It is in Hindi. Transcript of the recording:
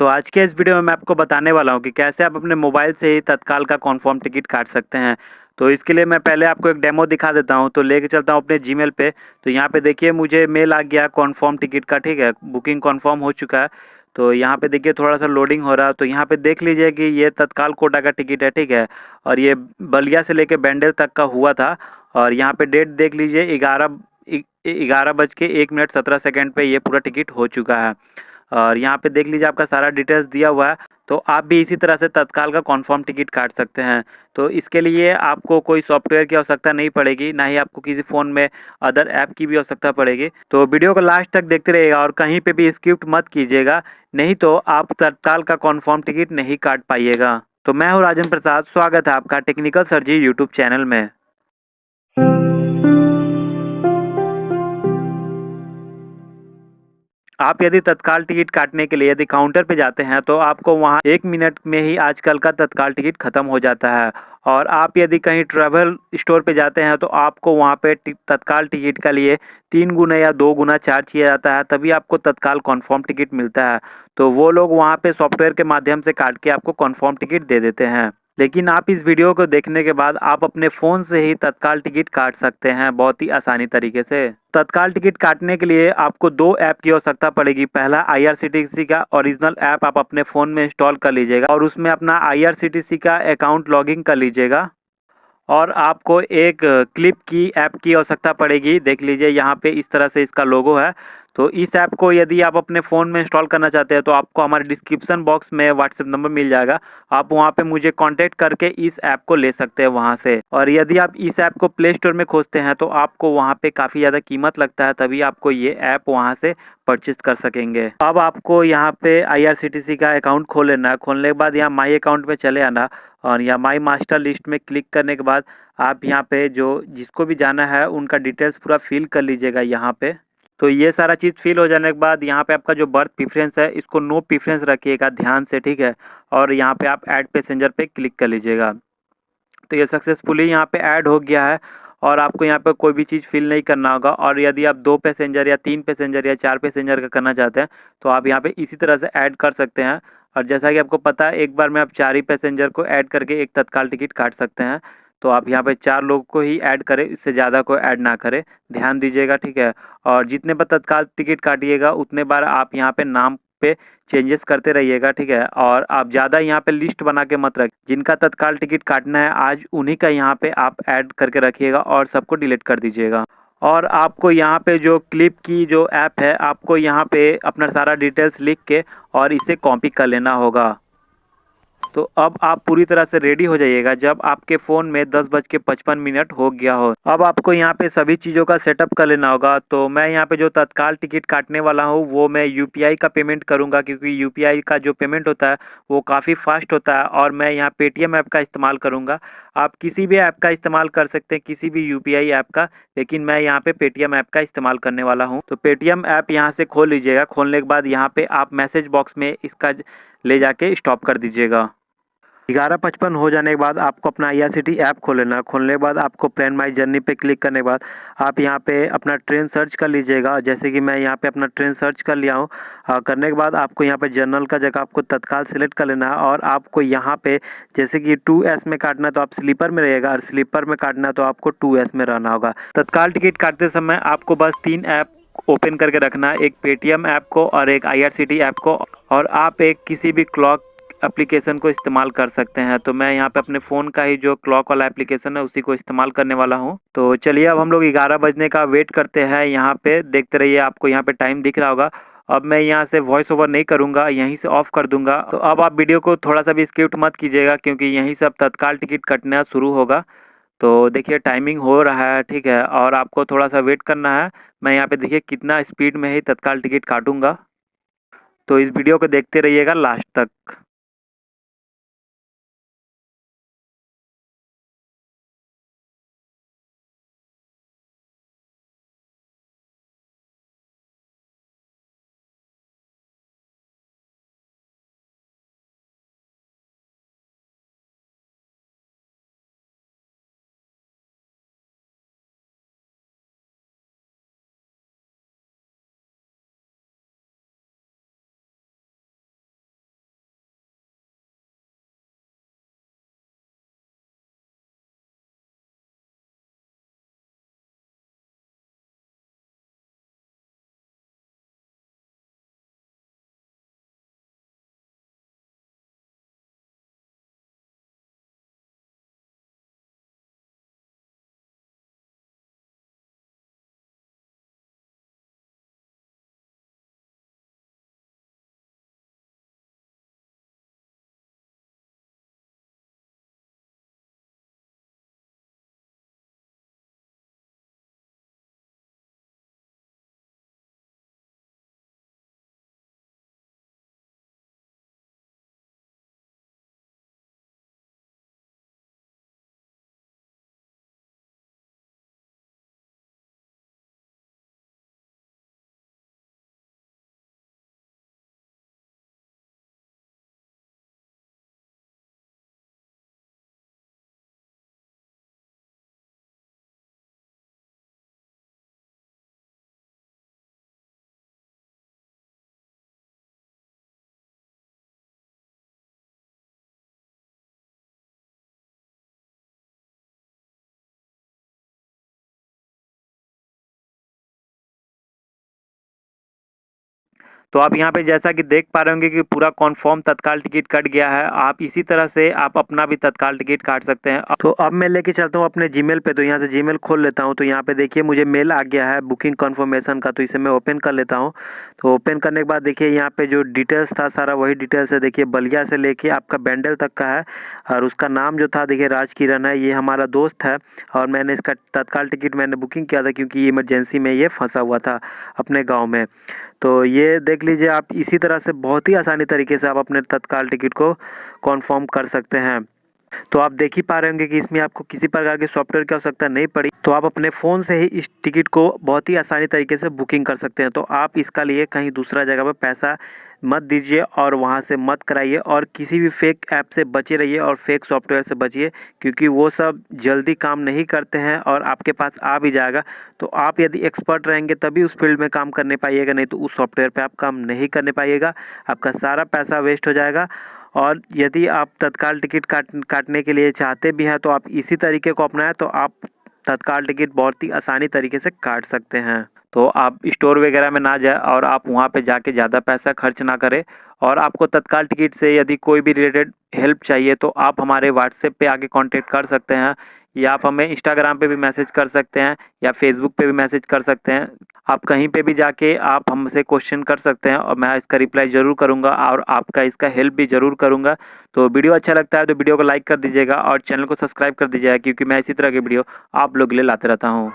तो आज के इस वीडियो में मैं आपको बताने वाला हूँ कि कैसे आप अपने मोबाइल से ही तत्काल का कन्फर्म टिकट काट सकते हैं। तो इसके लिए मैं पहले आपको एक डेमो दिखा देता हूँ। तो लेके चलता हूँ अपने जीमेल पे। तो यहाँ पे देखिए मुझे मेल आ गया कन्फर्म टिकट का, ठीक है, बुकिंग कन्फर्म हो चुका है। तो यहाँ पे देखिए थोड़ा सा लोडिंग हो रहा है। तो यहाँ पे देख लीजिए कि ये तत्काल कोटा का टिकट है, ठीक है, और ये बलिया से लेके बैंडेल तक का हुआ था। और यहाँ पे डेट देख लीजिए 11:11:01 पे ये पूरा टिकट हो चुका है। और यहाँ पे देख लीजिए आपका सारा डिटेल्स दिया हुआ है। तो आप भी इसी तरह से तत्काल का कन्फर्म टिकट काट सकते हैं। तो इसके लिए आपको कोई सॉफ्टवेयर की आवश्यकता नहीं पड़ेगी, ना ही आपको किसी फ़ोन में अदर ऐप की भी आवश्यकता पड़ेगी। तो वीडियो को लास्ट तक देखते रहिएगा और कहीं पे भी स्किप मत कीजिएगा, नहीं तो आप तत्काल का कन्फर्म टिकट नहीं काट पाइएगा। तो मैं हूँ राजन प्रसाद, स्वागत है आपका टेक्निकल सर्जी यूट्यूब चैनल में। आप यदि तत्काल टिकट काटने के लिए यदि काउंटर पे जाते हैं तो आपको वहाँ 1 मिनट में ही आजकल का तत्काल टिकट ख़त्म हो जाता है। और आप यदि कहीं ट्रैवल स्टोर पे जाते हैं तो आपको वहाँ पे तत्काल टिकट के लिए 3 गुना या 2 गुना चार्ज किया जाता है, तभी आपको तत्काल कन्फर्म टिकट मिलता है। तो वो लोग वहाँ पे सॉफ्टवेयर के माध्यम से काट के आपको कन्फर्म टिकट दे देते हैं। लेकिन आप इस वीडियो को देखने के बाद आप अपने फ़ोन से ही तत्काल टिकट काट सकते हैं बहुत ही आसानी तरीके से। तत्काल टिकट काटने के लिए आपको दो ऐप की आवश्यकता पड़ेगी। पहला आईआरसीटीसी का ओरिजिनल ऐप आप अपने फ़ोन में इंस्टॉल कर लीजिएगा और उसमें अपना आईआरसीटीसी का अकाउंट लॉगिन कर लीजिएगा। और आपको एक क्लिप की ऐप की आवश्यकता पड़ेगी। देख लीजिए यहाँ पे इस तरह से इसका लोगो है। तो इस ऐप को यदि आप अपने फ़ोन में इंस्टॉल करना चाहते हैं तो आपको हमारे डिस्क्रिप्शन बॉक्स में व्हाट्सएप नंबर मिल जाएगा। आप वहाँ पे मुझे कांटेक्ट करके इस ऐप को ले सकते हैं वहाँ से। और यदि आप इस ऐप को प्ले स्टोर में खोजते हैं तो आपको वहाँ पे काफ़ी ज़्यादा कीमत लगता है, तभी आपको ये ऐप वहाँ से परचेज कर सकेंगे। अब आपको यहाँ पे आईआरसीटीसी का अकाउंट खोल लेना है। खोलने के बाद यहाँ माई अकाउंट में चले आना और यहाँ माई मास्टर लिस्ट में क्लिक करने के बाद आप यहाँ पे जो जिसको भी जाना है उनका डिटेल्स पूरा फिल कर लीजिएगा यहाँ पे। तो ये सारा चीज़ फिल हो जाने के बाद यहाँ पे आपका जो बर्थ प्रेफरेंस है इसको नो प्रेफरेंस रखिएगा ध्यान से, ठीक है। और यहाँ पे आप ऐड पैसेंजर पे क्लिक कर लीजिएगा। तो ये सक्सेसफुली यहाँ पे ऐड हो गया है और आपको यहाँ पे कोई भी चीज़ फिल नहीं करना होगा। और यदि आप 2 पैसेंजर या 3 पैसेंजर या 4 पैसेंजर का करना चाहते हैं तो आप यहाँ पे इसी तरह से ऐड कर सकते हैं। और जैसा कि आपको पता है एक बार में आप 4 ही पैसेंजर को ऐड करके एक तत्काल टिकट काट सकते हैं। तो आप यहाँ पे 4 लोग को ही ऐड करें, इससे ज़्यादा को ऐड ना करें, ध्यान दीजिएगा, ठीक है। और जितने बार तत्काल टिकट काटिएगा उतने बार आप यहाँ पे नाम पे चेंजेस करते रहिएगा, ठीक है। और आप ज़्यादा यहाँ पे लिस्ट बना के मत रख, जिनका तत्काल टिकट काटना है आज उन्हीं का यहाँ पे आप ऐड करके रखिएगा और सबको डिलीट कर दीजिएगा। और आपको यहाँ पे जो क्लिप की जो ऐप है आपको यहाँ पे अपना सारा डिटेल्स लिख के और इसे कॉपी कर लेना होगा। तो अब आप पूरी तरह से रेडी हो जाइएगा जब आपके फ़ोन में 10:55 हो गया हो। अब आपको यहाँ पे सभी चीज़ों का सेटअप कर लेना होगा। तो मैं यहाँ पे जो तत्काल टिकट काटने वाला हूँ वो मैं यूपीआई का पेमेंट करूँगा, क्योंकि यूपीआई का जो पेमेंट होता है वो काफ़ी फास्ट होता है और मैं यहाँ पेटीएम ऐप का इस्तेमाल करूँगा। आप किसी भी ऐप का इस्तेमाल कर सकते हैं, किसी भी यूपीआई ऐप का, लेकिन मैं यहाँ पे पेटीएम ऐप का इस्तेमाल करने वाला हूँ। तो पेटीएम ऐप यहाँ से खोल लीजिएगा। खोलने के बाद यहाँ पे आप मैसेज बॉक्स में इसका ले जाके स्टॉप कर दीजिएगा। 11:55 हो जाने के बाद आपको अपना आईआरसीटी ऐप खोल लेना। खोलने के बाद आपको प्लान माई जर्नी पे क्लिक करने के बाद आप यहाँ पे अपना ट्रेन सर्च कर लीजिएगा। जैसे कि मैं यहाँ पे अपना ट्रेन सर्च कर लिया हूँ। करने के बाद आपको यहाँ पे जनरल का जगह आपको तत्काल सिलेक्ट कर लेना है और आपको यहाँ पे जैसे कि 2S में काटना है तो आप स्लीपर में रहिएगा और स्लीपर में काटना है तो आपको 2S में रहना होगा। तत्काल टिकट काटते समय आपको बस 3 ऐप ओपन करके रखना है, एक पेटीएम ऐप को और एक आईआरसीटी ऐप को, और आप एक किसी भी क्लॉक एप्लीकेशन को इस्तेमाल कर सकते हैं। तो मैं यहाँ पे अपने फ़ोन का ही जो क्लॉक वाला एप्लीकेशन है उसी को इस्तेमाल करने वाला हूँ। तो चलिए अब हम लोग 11 बजने का वेट करते हैं। यहाँ पे देखते रहिए, आपको यहाँ पे टाइम दिख रहा होगा। अब मैं यहाँ से वॉइस ओवर नहीं करूँगा, यहीं से ऑफ कर दूंगा। तो अब आप वीडियो को थोड़ा सा भी स्किप मत कीजिएगा, क्योंकि यहीं से अब तत्काल टिकट कटना शुरू होगा। तो देखिए टाइमिंग हो रहा है, ठीक है, और आपको थोड़ा सा वेट करना है। मैं यहाँ पे देखिए कितना स्पीड में ही तत्काल टिकट काटूंगा। तो इस वीडियो को देखते रहिएगा लास्ट तक। तो आप यहाँ पे जैसा कि देख पा रहे होंगे कि पूरा कन्फर्म तत्काल टिकट कट गया है। आप इसी तरह से आप अपना भी तत्काल टिकट काट सकते हैं। तो अब मैं लेके चलता हूँ अपने जीमेल पे। तो यहाँ से जीमेल खोल लेता हूँ। तो यहाँ पे देखिए मुझे मेल आ गया है बुकिंग कन्फर्मेशन का। तो इसे मैं ओपन कर लेता हूँ। तो ओपन करने के बाद देखिए यहाँ पे जो डिटेल्स था सारा वही डिटेल्स है। देखिए बलिया से लेके आपका बैंडल तक का है और उसका नाम जो था देखिए राजकिरण है। ये हमारा दोस्त है और मैंने इसका तत्काल टिकट मैंने बुकिंग किया था क्योंकि इमरजेंसी में ये फंसा हुआ था अपने गाँव में। तो ये देख लीजिए आप इसी तरह से बहुत ही आसानी तरीके से आप अपने तत्काल टिकट को कन्फर्म कर सकते हैं। तो आप देख ही पा रहे होंगे कि इसमें आपको किसी प्रकार के सॉफ्टवेयर की आवश्यकता नहीं पड़ी। तो आप अपने फ़ोन से ही इस टिकट को बहुत ही आसानी तरीके से बुकिंग कर सकते हैं। तो आप इसका लिए कहीं दूसरा जगह पर पैसा मत दीजिए और वहाँ से मत कराइए और किसी भी फेक ऐप से बचे रहिए और फेक सॉफ्टवेयर से बचिए क्योंकि वो सब जल्दी काम नहीं करते हैं और आपके पास आ भी जाएगा। तो आप यदि एक्सपर्ट रहेंगे तभी उस फील्ड में काम करने पाइएगा, नहीं तो उस सॉफ्टवेयर पे आप काम नहीं करने पाइएगा। आपका सारा पैसा वेस्ट हो जाएगा। और यदि आप तत्काल टिकट काटने के लिए चाहते भी हैं तो आप इसी तरीके को अपनाएं तो आप तत्काल टिकट बहुत ही आसानी तरीके से काट सकते हैं। तो आप स्टोर वगैरह में ना जाए और आप वहाँ पे जाके ज़्यादा पैसा खर्च ना करें। और आपको तत्काल टिकट से यदि कोई भी रिलेटेड हेल्प चाहिए तो आप हमारे व्हाट्सएप पे आके कांटेक्ट कर सकते हैं या आप हमें इंस्टाग्राम पे भी मैसेज कर सकते हैं या फेसबुक पे भी मैसेज कर सकते हैं। आप कहीं पे भी जाके आप हमसे क्वेश्चन कर सकते हैं और मैं इसका रिप्लाई ज़रूर करूँगा और आपका इसका हेल्प भी ज़रूर करूँगा। तो वीडियो अच्छा लगता है तो वीडियो को लाइक कर दीजिएगा और चैनल को सब्सक्राइब कर दीजिएगा क्योंकि मैं इसी तरह की वीडियो आप लोग के लिए लाते रहता हूँ।